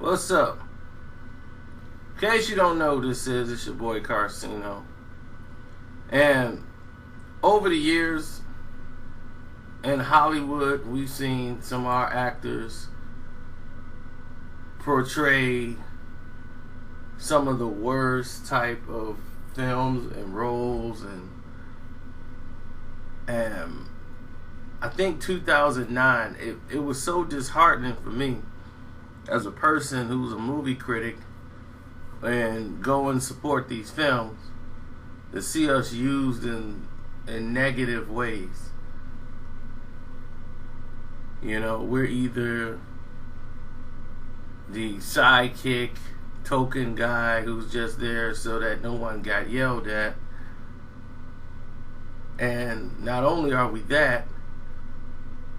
What's up? In case you don't know who this is, it's your boy Carcino. And over the years in Hollywood, we've seen some of our actors portray some of the worst type of films and roles, and I think 2009, it was so disheartening for me as a person who's a movie critic and go and support these films to see us used in negative ways. You know, we're either the sidekick, token guy who's just there so that no one got yelled at. And not only are we that,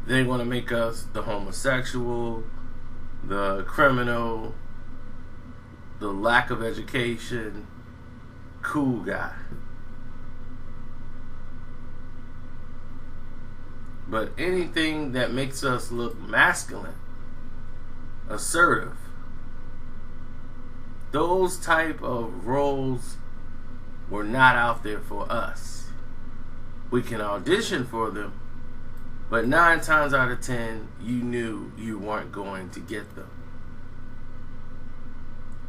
they want to make us the homosexual, the criminal, the lack of education, cool guy. But anything that makes us look masculine, assertive, those type of roles were not out there for us. We can audition for them, but 9 times out of 10, you knew you weren't going to get them.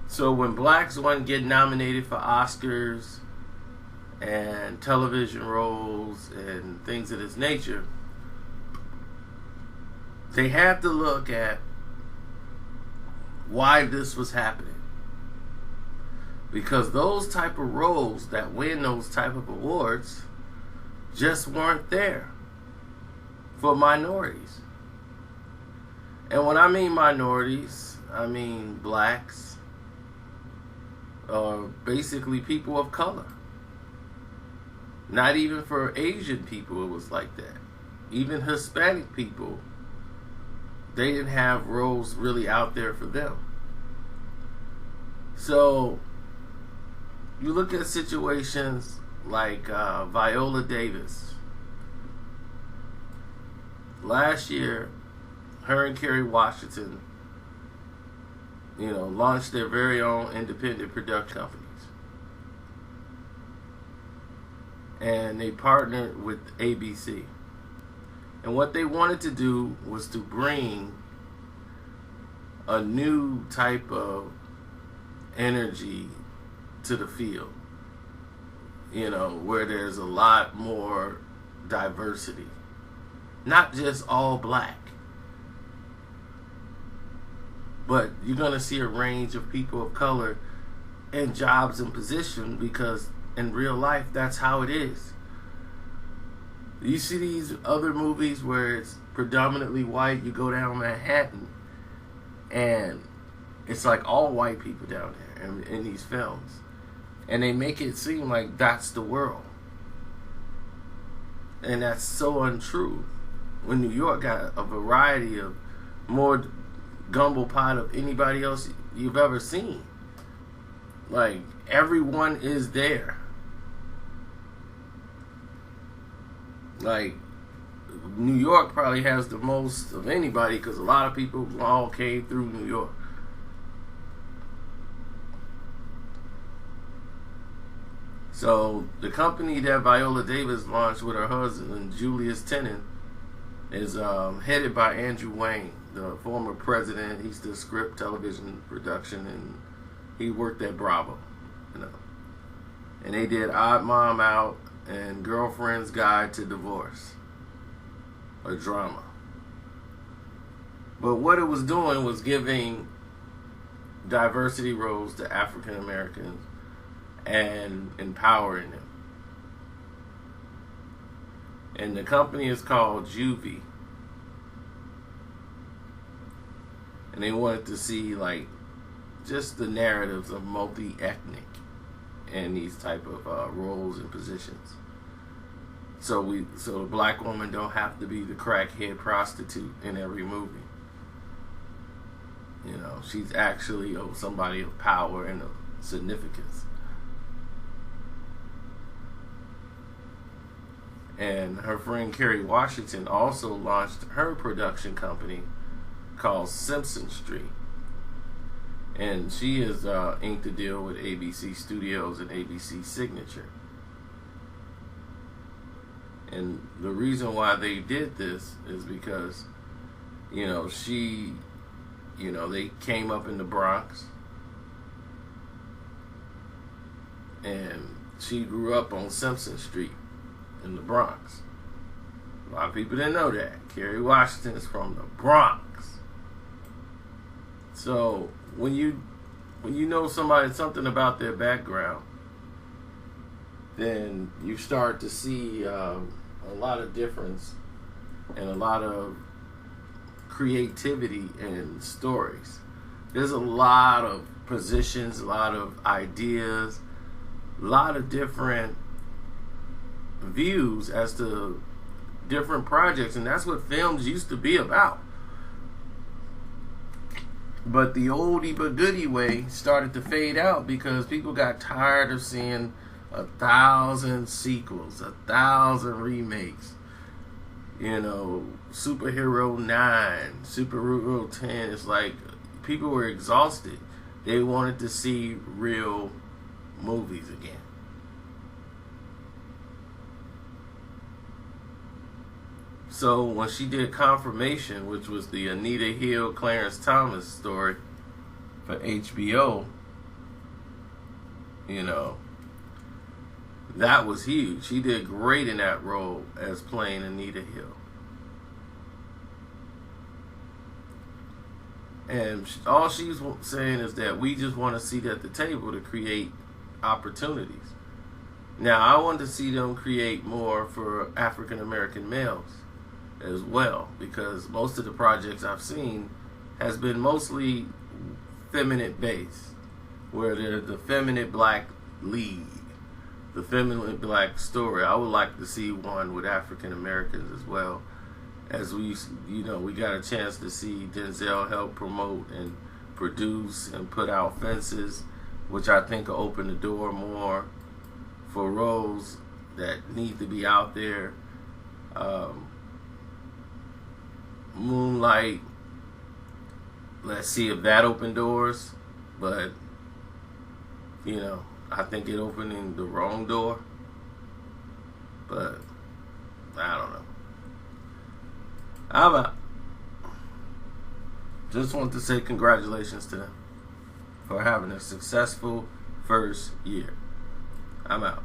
So when blacks wouldn't get nominated for Oscars and television roles and things of this nature, they had to look at why this was happening. Because those type of roles that win those type of awards just weren't there for minorities. And when I mean minorities, I mean blacks, or basically people of color. Not even for Asian people it was like that. Even Hispanic people, they didn't have roles really out there for them. So you look at situations like Viola Davis. Last year, her and Kerry Washington, launched their very own independent production companies. And they partnered with ABC. And what they wanted to do was to bring a new type of energy to the field, where there's a lot more diversity. Not just all black, but you're going to see a range of people of color in jobs and positions, because in real life, that's how it is. You see these other movies where it's predominantly white. You go down Manhattan, and it's like all white people down there in these films. And they make it seem like that's the world. And that's so untrue. When New York got a variety of more gumbo pot of anybody else you've ever seen. Like, everyone is there. Like, New York probably has the most of anybody because a lot of people all came through New York. So the company that Viola Davis launched with her husband, Julius Tenen, is headed by Andrew Wayne, the former president. He's the script television production, and he worked at Bravo, And they did Odd Mom Out and Girlfriend's Guide to Divorce, a drama. But what it was doing was giving diversity roles to African Americans and empowering them. And the company is called Juvie. And they wanted to see just the narratives of multi-ethnic in these type of roles and positions. So the black woman don't have to be the crackhead prostitute in every movie. She's actually somebody of power and of significance. And her friend Kerry Washington also launched her production company called Simpson Street. And she has inked a deal with ABC Studios and ABC Signature. And the reason why they did this is because, they came up in the Bronx. And she grew up on Simpson Street in the Bronx. A lot of people didn't know that. Kerry Washington is from the Bronx. So when you know something about their background, then you start to see a lot of difference and a lot of creativity in stories. There's a lot of positions, a lot of ideas, a lot of different views as to different projects, and that's what films used to be about. But the oldie but goodie way started to fade out because people got tired of seeing 1,000 sequels, 1,000 remakes. Superhero 9, Superhero 10. It's like people were exhausted. They wanted to see real movies again. So when she did Confirmation, which was the Anita Hill, Clarence Thomas story for HBO, that was huge. She did great in that role as playing Anita Hill. And all she's saying is that we just want a seat at the table to create opportunities. Now, I want to see them create more for African American males as well, because most of the projects I've seen has been mostly feminine based, where they're the feminine black lead, the feminine black story. I would like to see one with African Americans as well, as we got a chance to see Denzel help promote and produce and put out Fences, which I think will open the door more for roles that need to be out there. Moonlight, let's see if that opened doors, but I think it opening the wrong door, but I don't know. I'm out. Just want to say congratulations to them for having a successful first year. I'm out.